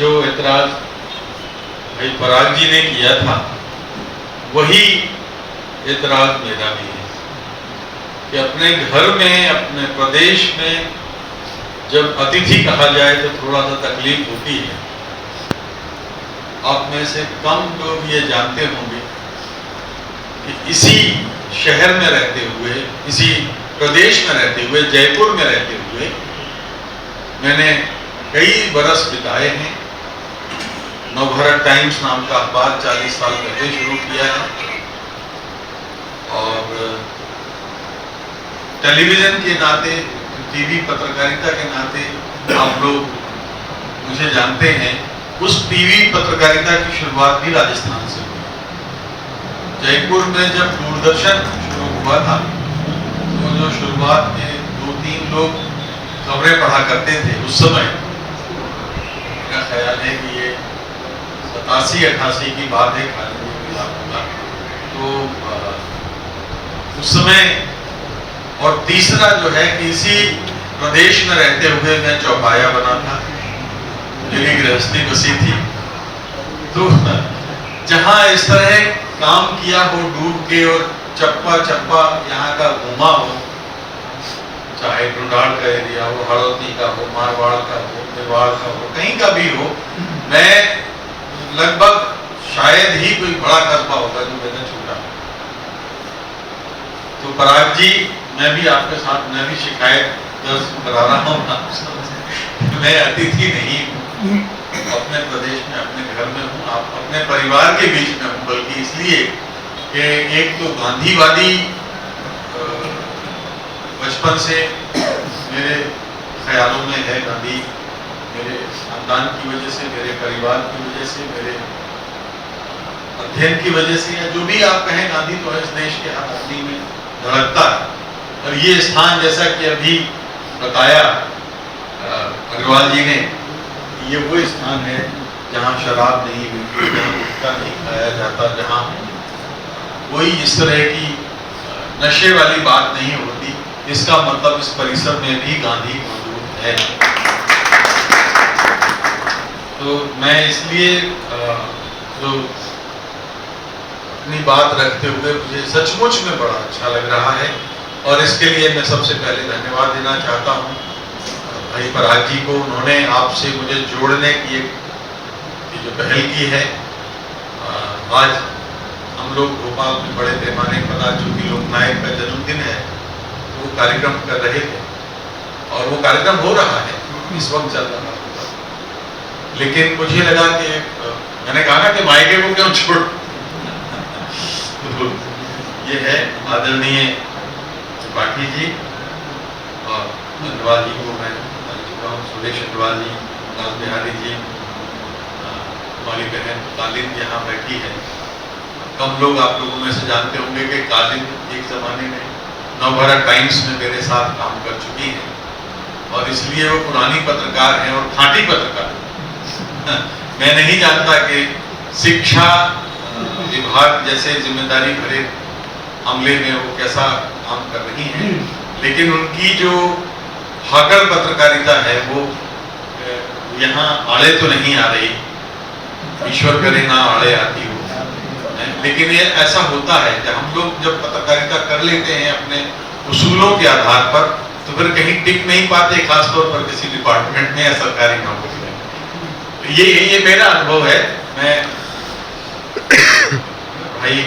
जो एतराज भाई पराग जी ने किया था वही एतराज मेरा भी है कि अपने घर में, अपने प्रदेश में जब अतिथि कहा जाए तो थोड़ा सा तकलीफ होती है। आप में से कम लोग ये जानते होंगे कि इसी शहर में रहते हुए, इसी प्रदेश में रहते हुए, जयपुर में रहते हुए मैंने कई बरस बिताए हैं। नवभारत टाइम्स नाम का अखबार 40 साल पहले शुरू किया है और टेलीविजन के नाते, टीवी पत्रकारिता के नाते आप लोग मुझे जानते हैं। उस टीवी पत्रकारिता की शुरुआत भी राजस्थान से हुई। जयपुर में जब दूरदर्शन शुरू हुआ था तो जो शुरुआत में 2-3 लोग खबरें पढ़ा करते थे उस समय, मेरा ख्याल है कि ये 87-88 की बात है, खाली होगा तो उस समय। और तीसरा जो है कि इसी प्रदेश में रहते हुए मैं चौपाया बना था, मेरी गृहस्थी बसी थी। तो जहां इस तरह काम किया हो डूब के और चप्पा चप्पा यहाँ का घूमा हो, चाहे ढूंढाड़ का एरिया हो, हड़ौती का हो, मारवाड़ का हो, मेवाड़ का हो, कहीं का भी हो, मैं लगभग शायद ही कोई बड़ा कस्बा होगा जो मैंने छूटा। तो पराग जी, मैं भी आपके साथ, मैं भी शिकायत दर्ज करा रहा हूँ। मैं अतिथि नहीं हूँ, अपने प्रदेश में, अपने घर में हूँ, आप अपने परिवार के बीच में हूँ। बल्कि इसलिए कि एक तो गांधीवादी बचपन से मेरे ख्यालों में है। गांधी मेरे खानदान की वजह से, मेरे परिवार की वजह से, मेरे अध्ययन की वजह से, या जो भी आप कहें, गांधी तो है इस देश के हर आदमी में धड़कता है। और ये स्थान, जैसा कि अभी बताया अग्रवाल जी ने, ये वो स्थान है जहाँ शराब नहीं मिलती, जहाँ गुटखा नहीं खाया जाता, जहाँ कोई इस तरह की नशे वाली बात नहीं होती। इसका मतलब इस परिसर में भी गांधी मौजूद है। तो मैं इसलिए जो अपनी बात रखते हुए मुझे सचमुच में बड़ा अच्छा लग रहा है और इसके लिए मैं सबसे पहले धन्यवाद देना चाहता हूँ भाई पराग जी को। उन्होंने आपसे मुझे जोड़ने की एक जो पहल की है। आज हम लोग भोपाल में बड़े पैमाने पर, आज जो कि लोकनायक का जन्मदिन है, वो कार्यक्रम कर रहे थे और वो कार्यक्रम हो रहा है, इस वक्त चल रहा है। लेकिन मुझे लगा कि मैंने कहा ना कि मायके को क्यों छोड़। तो ये है आदरणीय त्रिपाठी जी और अग्रवाल जी को मैं सुरेश अग्रवाल जी, लाल बिहारी जी, हमारी बहन कालिंद यहाँ बैठी है। कम लोग आप लोगों में से जानते होंगे कि कालिंद एक जमाने में नवभारत टाइम्स में मेरे साथ काम कर चुकी हैं और इसलिए वो पुरानी पत्रकार हैं और खाँटी पत्रकार। मैं नहीं जानता कि शिक्षा विभाग जैसे जिम्मेदारी भरे अमले में वो कैसा काम कर रही हैं, लेकिन उनकी जो हाकड़ पत्रकारिता है वो यहाँ आड़े तो नहीं आ रही, ईश्वर करे ना आड़े आती हो। लेकिन ये ऐसा होता है कि हम लोग जब पत्रकारिता कर लेते हैं अपने उसूलों के आधार पर, तो फिर कहीं टिक नहीं पाते, खासतौर पर किसी डिपार्टमेंट में या सरकारी नौकरी में। ये मेरा अनुभव है। मैं भाई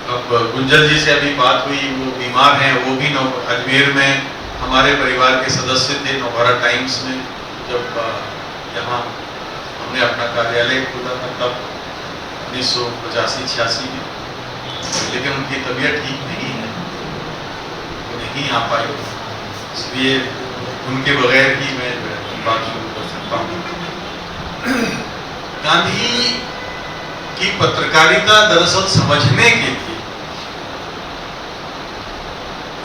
अब गुंजल जी से अभी बात हुई, वो बीमार हैं, वो भी अजमेर में हमारे परिवार के सदस्य थे नवभारत टाइम्स में, जब यहाँ हमने अपना कार्यालय खोला था तब 1985-86 में। लेकिन उनकी तबीयत ठीक नहीं है, वो नहीं आ पाए, इसलिए उनके बगैर ही मैं बात शुरू कर सकता हूँ। गांधी की पत्रकारिता दरअसल समझने के लिए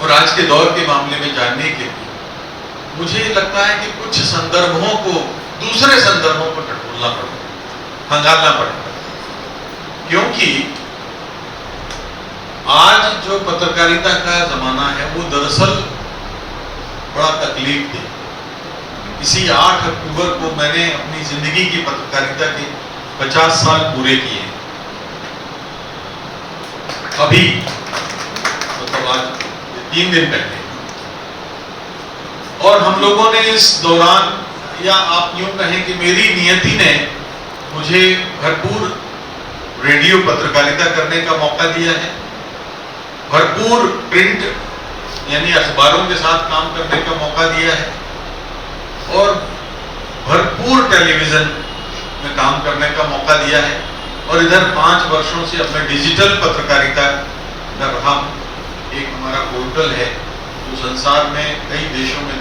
और आज के दौर के मामले में जानने के लिए मुझे लगता है कि कुछ संदर्भों को दूसरे संदर्भों को टटोलना पड़ेगा, खंगालना पड़ेगा। क्योंकि आज जो पत्रकारिता का जमाना है वो दरअसल बड़ा तकलीफ दे। इसी 8 अक्टूबर को मैंने अपनी जिंदगी की पत्रकारिता के 50 साल पूरे किए। अभी मतलब आज 3 दिन पहले, और हम लोगों ने इस दौरान, या आप यूं कहें कि मेरी नियति ने मुझे भरपूर रेडियो पत्रकारिता करने का मौका दिया है, भरपूर प्रिंट यानी अखबारों के साथ काम करने का मौका दिया है, और भरपूर टेलीविजन में काम करने का मौका दिया है, और इधर 5 वर्षों से अपने डिजिटल पत्रकारिता कर रहा हूं। एक हमारा पोर्टल है जो संसार में कई देशों में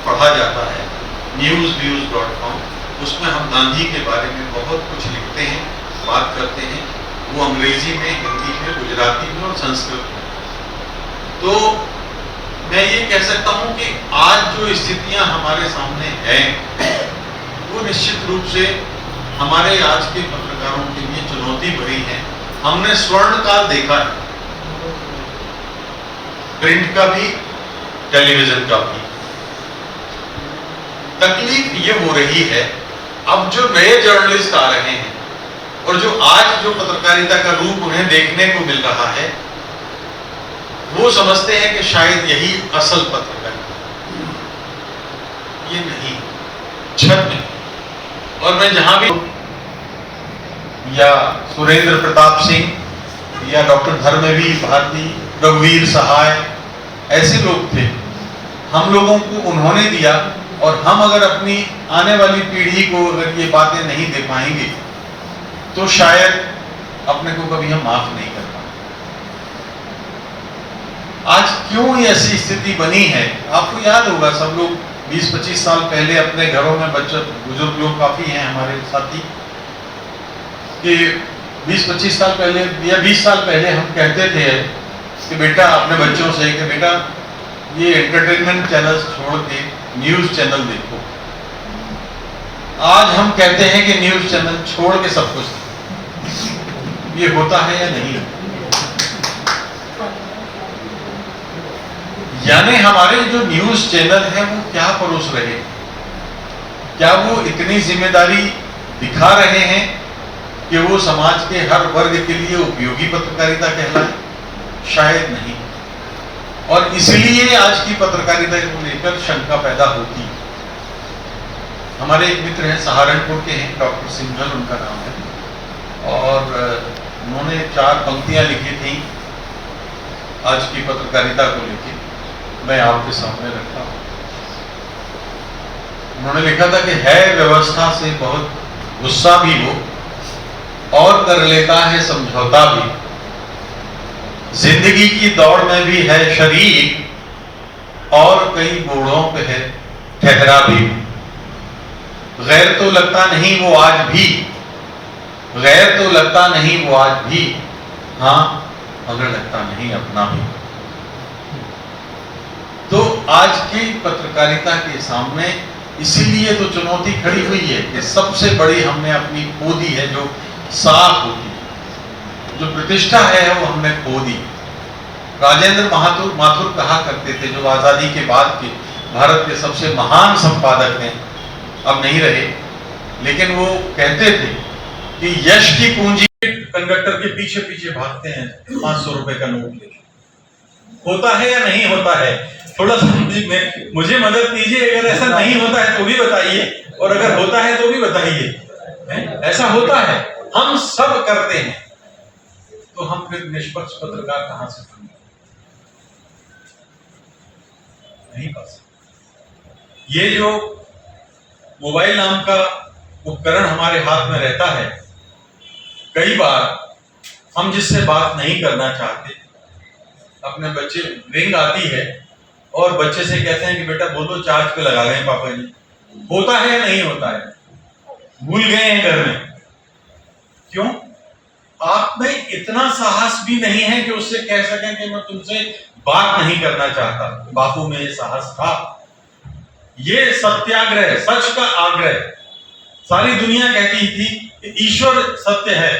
पढ़ा जाता है, newsviews.com। उसमें हम गांधी के बारे में बहुत कुछ लिखते हैं, बात करते हैं, वो अंग्रेजी में, हिंदी में, गुजराती में और संस्कृत में। तो मैं ये कह सकता हूं कि आज जो स्थितियां हमारे सामने हैं वो निश्चित रूप से हमारे आज के पत्रकारों के लिए चुनौती भरी है। हमने स्वर्ण काल देखा है, प्रिंट का भी, टेलीविजन का भी। तकलीफ ये हो रही है, अब जो नए जर्नलिस्ट आ रहे हैं और जो आज जो पत्रकारिता का रूप उन्हें देखने को मिल रहा है, वो समझते हैं कि शायद यही असल पत्रकारिता, ये नहीं, छत नहीं। और मैं जहां भी, या सुरेंद्र प्रताप सिंह या डॉक्टर धर्मवीर भारती, रघुवीर सहाय, ऐसे लोग थे, हम लोगों को उन्होंने दिया, और हम अगर अपनी आने वाली पीढ़ी को अगर ये बातें नहीं दे पाएंगे तो शायद अपने को कभी हम माफ नहीं कर पाएंगे। आज क्यों ये ऐसी स्थिति बनी है? आपको याद होगा, सब लोग 20-25 साल पहले अपने घरों में, बच्चे बुजुर्ग लोग काफी हैं हमारे साथी, कि 20-25 साल पहले या 20 साल पहले हम कहते थे कि बेटा अपने बच्चों से कि बेटा ये एंटरटेनमेंट चैनल्स छोड़ के न्यूज चैनल देखो। आज हम कहते हैं कि न्यूज चैनल छोड़ के सब कुछ देखो। ये होता है या नहीं? यानी हमारे जो न्यूज चैनल है वो क्या परोस रहे हैं? क्या वो इतनी जिम्मेदारी दिखा रहे हैं कि वो समाज के हर वर्ग के लिए उपयोगी पत्रकारिता कहलाए? शायद नहीं। और इसलिए आज की पत्रकारिता को लेकर शंका पैदा होती है। हमारे एक मित्र हैं, सहारनपुर के हैं, डॉक्टर सिंघल उनका नाम है, और उन्होंने 4 पंक्तियां लिखी थी आज की पत्रकारिता को लेकर, मैं आपके सामने रखता हूं। उन्होंने लिखा था कि है व्यवस्था से बहुत गुस्सा भी वो, और कर लेता है समझौता भी, जिंदगी की दौड़ में भी है शरीक, और कई मोड़ों पे है ठहरा भी। गैर तो लगता नहीं वो आज भी, गैर तो लगता नहीं वो आज भी, हाँ मगर लगता नहीं अपना भी। तो आज की पत्रकारिता के सामने इसीलिए तो चुनौती खड़ी हुई है कि सबसे बड़ी हमने अपनी खो दी है, जो साख होती है, जो प्रतिष्ठा है वो हमने खो दी। राजेंद्र माथुर कहा करते थे, जो आजादी के बाद के भारत के सबसे महान संपादक हैं, अब नहीं रहे, लेकिन वो कहते थे कि यश की पूंजी कंडक्टर के पीछे पीछे भागते हैं 500 रुपए का नोट लेके। होता है या नहीं होता है? थोड़ा सा मुझे मदद कीजिए, अगर ऐसा नहीं होता है तो भी बताइए, और अगर होता है तो भी बताइए। ऐसा होता है, हम सब करते हैं, तो हम फिर निष्पक्ष पत्रकार कहां से बनेंगे? नहीं पा सकते। ये जो मोबाइल नाम का उपकरण हमारे हाथ में रहता है, कई बार हम जिससे बात नहीं करना चाहते, अपने बच्चे, रिंग आती है और बच्चे से कहते हैं कि बेटा बोलो चार्ज पे लगा लें पापा जी। होता है या नहीं होता है? भूल गए हैं घर में। क्यों? आप में इतना साहस भी नहीं है कि उससे कह सकें कि मैं तुमसे बात नहीं करना चाहता। बापू में ये साहस था, ये सत्याग्रह, सच का आग्रह। सारी दुनिया कहती थी कि ईश्वर सत्य है,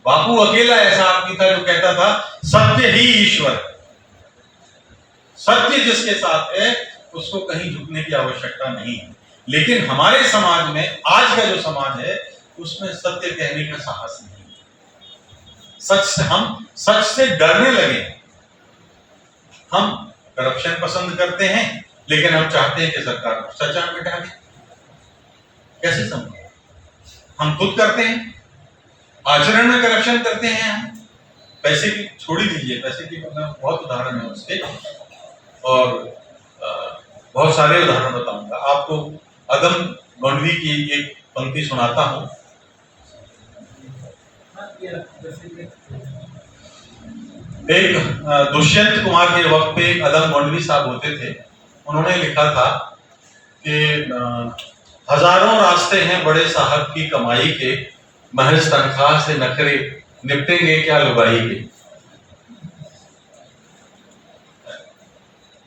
बापू अकेला ऐसा आदमी था जो कहता था सत्य ही ईश्वर। सत्य जिसके साथ है उसको कहीं झुकने की आवश्यकता नहीं है। लेकिन हमारे समाज में, आज का जो समाज है, उसमें सत्य कहने का साहस नहीं है। हम सच से डरने लगे। हम करप्शन पसंद करते हैं, लेकिन हम चाहते हैं कि सरकार भ्रष्टाचार मिटा दे। कैसे संभव? हम खुद करते हैं, आचरण में करप्शन करते हैं। हम पैसे की छोड़ ही दीजिए, पैसे की बहुत उदाहरण है उसके, और बहुत सारे उदाहरण बताऊंगा आपको। अदम गोंडवी की एक पंक्ति सुनाता हूं। एक दुष्यंत कुमार के वक्त पे एक अदम गोंडवी साहब होते थे। उन्होंने लिखा था कि हजारों रास्ते हैं बड़े साहब की कमाई के, महज तनख्वाह से नखरे निपटेंगे क्या लुगाई के।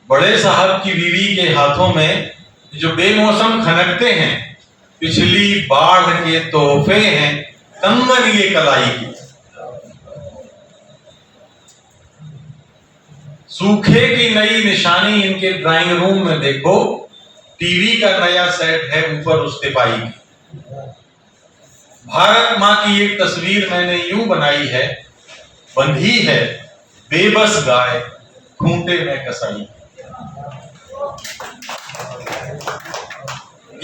बड़े साहब की बीवी के हाथों में जो बेमौसम खनकते हैं, पिछली बाढ़ के तोहफे हैं कंगन ये कलाई की। सूखे की नई निशानी इनके ड्राइंग रूम में देखो, टीवी का नया सेट है ऊपर उस तिपाई की। भारत माँ की एक तस्वीर मैंने यूं बनाई है, बंधी है बेबस गाय खूंटे में कसाई।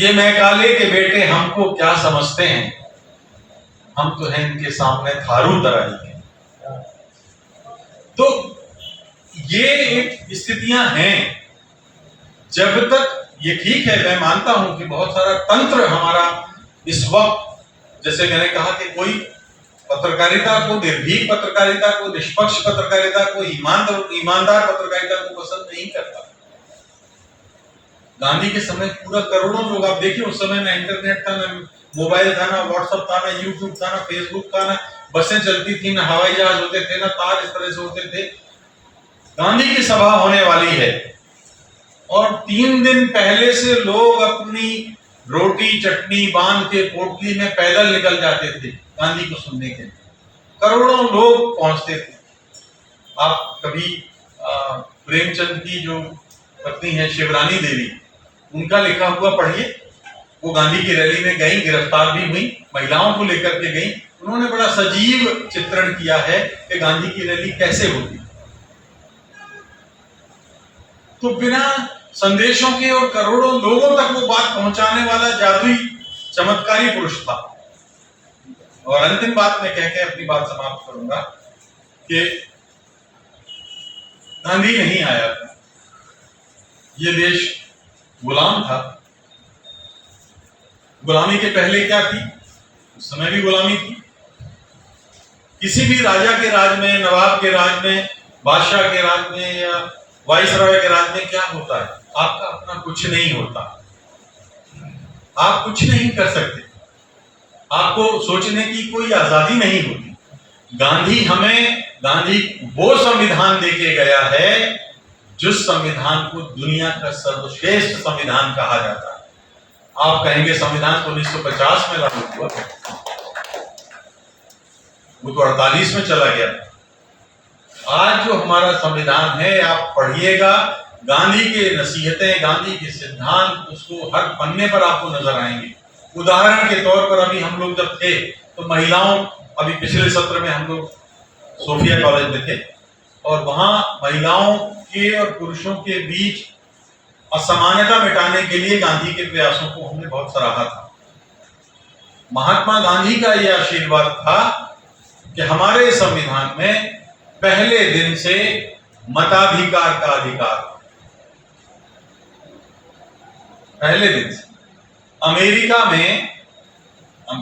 ये मैकाले के बेटे हमको क्या समझते हैं, हम तो हैं इनके सामने थारू तराई के। तो ये एक स्थितियां हैं। जब तक ये ठीक है, मैं मानता हूं कि बहुत सारा तंत्र हमारा इस वक्त, जैसे मैंने कहा कि कोई पत्रकारिता को, निर्भीक पत्रकारिता को, निष्पक्ष पत्रकारिता को, ईमानदार पत्रकारिता को पसंद नहीं करता। गांधी के समय पूरा करोड़ों लोग, आप देखिए उस समय ना इंटरनेट था, ना मोबाइल था, ना व्हाट्सएप था, ना यूट्यूब था, ना फेसबुक था, ना बसें चलती थी, ना हवाई जहाज होते थे, ना तार इस तरह से होते थे। गांधी की सभा होने वाली है और 3 दिन पहले से लोग अपनी रोटी चटनी बांध के पोटली में पैदल निकल जाते थे गांधी को सुनने के लिए। करोड़ों लोग पहुंचते थे। आप कभी प्रेमचंद की जो पत्नी है शिवरानी देवी, उनका लिखा हुआ पढ़िए। वो गांधी की रैली में गई, गिरफ्तार भी हुई, महिलाओं को लेकर के गई। उन्होंने बड़ा सजीव चित्रण किया है कि गांधी की रैली कैसे होती। तो बिना संदेशों के और करोड़ों लोगों तक वो बात पहुंचाने वाला जादुई चमत्कारी पुरुष था। और अंतिम बात मैं कह के अपनी बात समाप्त करूंगा कि गांधी नहीं आया था, ये देश गुलाम था। गुलामी के पहले क्या थी? उस समय भी गुलामी थी। किसी भी राजा के राज में, नवाब के राज में, बादशाह के राज में या वाइसरॉय के राज में क्या होता है? आपका अपना कुछ नहीं होता, आप कुछ नहीं कर सकते, आपको सोचने की कोई आजादी नहीं होती। गांधी वो संविधान देके गया है जिस संविधान को दुनिया का सर्वश्रेष्ठ संविधान कहा जाता है। आप कहेंगे संविधान तो 1950 में लागू हुआ, वो तो 48 में चला गया। आज जो हमारा संविधान है, आप पढ़िएगा, गांधी के नसीहतें, गांधी के सिद्धांत, उसको हर पन्ने पर आपको नजर आएंगे। उदाहरण के तौर पर अभी हम लोग जब थे तो महिलाओं, अभी पिछले सत्र में हम लोग सोफिया कॉलेज में थे और वहां महिलाओं के और पुरुषों के बीच असमानता मिटाने के लिए गांधी के प्रयासों को हमने बहुत सराहा था। महात्मा गांधी का यह आशीर्वाद था कि हमारे संविधान में पहले दिन से मताधिकार का अधिकार, पहले दिन से। अमेरिका में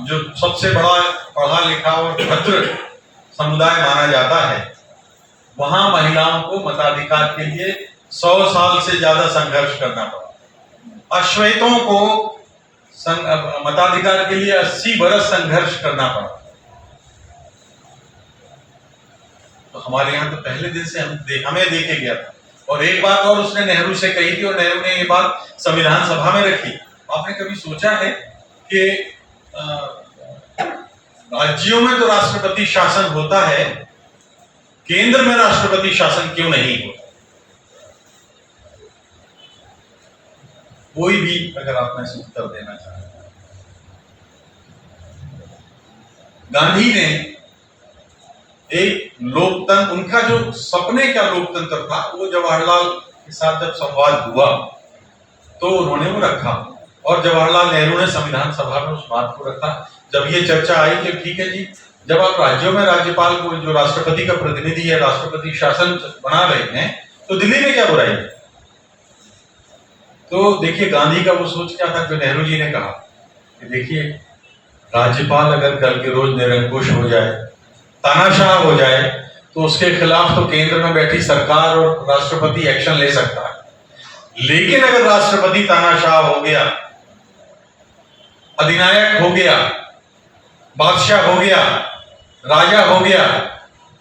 जो सबसे बड़ा पढ़ा लिखा और भद्र समुदाय माना जाता है, वहां महिलाओं को मताधिकार के लिए 100 साल से ज्यादा संघर्ष करना पड़ा। अश्वेतों को मताधिकार के लिए 80 बरस संघर्ष करना पड़ा। तो हमारे यहाँ तो पहले दिन से हमें देखे गया था। और एक बात और उसने नेहरू से कही थी और नेहरू ने ये बात संविधान सभा में रखी। आपने कभी सोचा है कि राज्यों में तो राष्ट्रपति शासन होता है, केंद्र में राष्ट्रपति शासन क्यों नहीं होता? कोई भी अगर आप में से उत्तर देना चाहें। गांधी ने एक लोकतंत्र, उनका जो सपने का लोकतंत्र था, वो जवाहरलाल के साथ जब संवाद हुआ तो उन्होंने वो रखा, और जवाहरलाल नेहरू ने संविधान सभा में उस बात को रखा। जब ये चर्चा आई कि ठीक है जी, जब आप राज्यों में राज्यपाल को, जो राष्ट्रपति का प्रतिनिधि है, राष्ट्रपति शासन बना रहे हैं, तो दिल्ली में क्या बुराई है? तो देखिए गांधी का वो सोच क्या था, जो नेहरू जी ने कहा कि देखिए, राज्यपाल अगर कल के रोज निरंकुश हो जाए, तानाशाह हो जाए, तो उसके खिलाफ तो केंद्र में बैठी सरकार और राष्ट्रपति एक्शन ले सकता है। लेकिन अगर राष्ट्रपति तानाशाह हो गया, अधिनायक हो गया, बादशाह हो गया, राजा हो गया,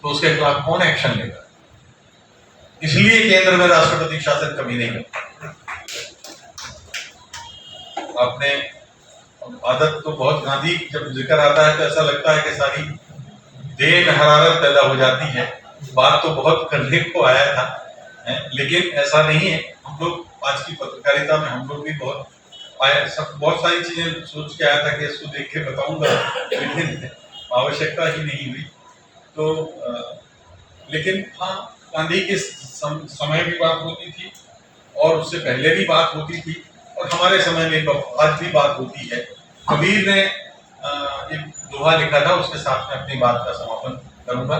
तो उसके खिलाफ कौन एक्शन लेगा? इसलिए केंद्र में राष्ट्रपति शासन कभी नहीं करता। आपने आदत तो बहुत, गांधी जब जिक्र आता है तो ऐसा लगता है कि सारी देह में हरारत पैदा हो जाती है। बात तो बहुत करने को आया था, लेकिन ऐसा नहीं है। हम लोग आज की पत्रकारिता में हम लोग भी बहुत सारी चीजें सोच के आया था कि इसको देख के बताऊंगा, लेकिन आवश्यकता ही नहीं हुई। तो लेकिन हाँ, गांधी के समय भी बात होती थी और उससे पहले भी बात होती थी, और हमारे समय में आज भी बात होती है। कबीर ने एक दोहा लिखा था, उसके साथ में अपनी बात का समापन करूंगा।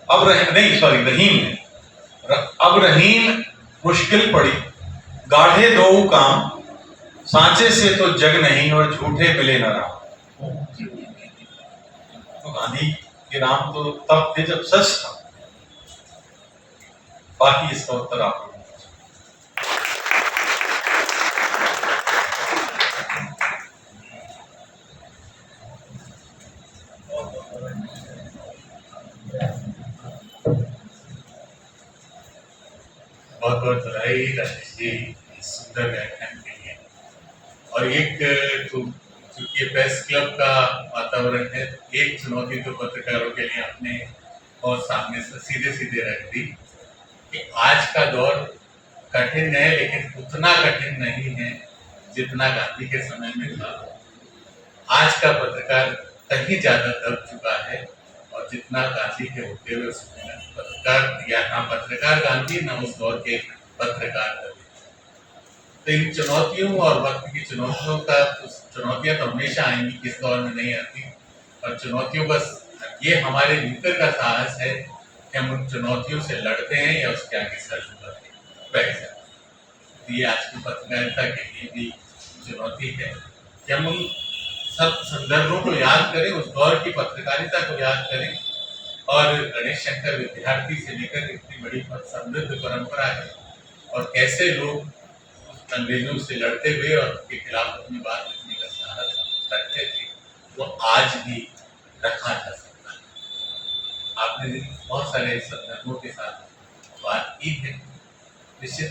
रहीम ने, अब रहीम मुश्किल पड़ी, गाढ़े दो काम, सांचे से तो जग नहीं और झूठे मिले न राम। तो गांधी के राम तो तब थे जब सच था। बाकी इसका उत्तर आप बहुत बहुत बधाई राजेश जी इस सुंदर व्याख्यान के लिए। और एक तो चूंकि प्रेस क्लब का वातावरण है, एक चुनौती तो पत्रकारों के लिए आपने और सामने से सीधे सीधे रख दी कि आज का दौर कठिन है, लेकिन उतना कठिन नहीं है जितना गांधी के समय में था। आज का पत्रकार कहीं ज्यादा दब चुका है, और जितना गांधी के होते हुए उसमें पत्रकार, या ना पत्रकार गांधी, ना उस दौर के पत्रकार कभी। तो इन चुनौतियों और वक्त की चुनौतियों का, चुनौतियां तो हमेशा आएंगी, किस दौर में नहीं आती, और चुनौतियों का ये हमारे भीतर का साहस है कि हम उन चुनौतियों से लड़ते हैं या उसके आगे सर झुकाते हैं, बैठ जाते हैं। तो ये आज की पत्रकारिता के लिए भी चुनौती है कि हम उन सब संदर्भों को याद करें, उस दौर की पत्रकारिता को याद करें। और गणेश शंकर विद्यार्थी से लेकर इतनी बड़ी समृद्ध परंपरा है, और कैसे लोग अंग्रेजों से लड़ते हुए और उनके खिलाफ अपनी बात रखने का साहस रखते थे, वो आज भी रखा जा सकता है। आपने बहुत सारे संदर्भों के साथ बात की है। निश्चित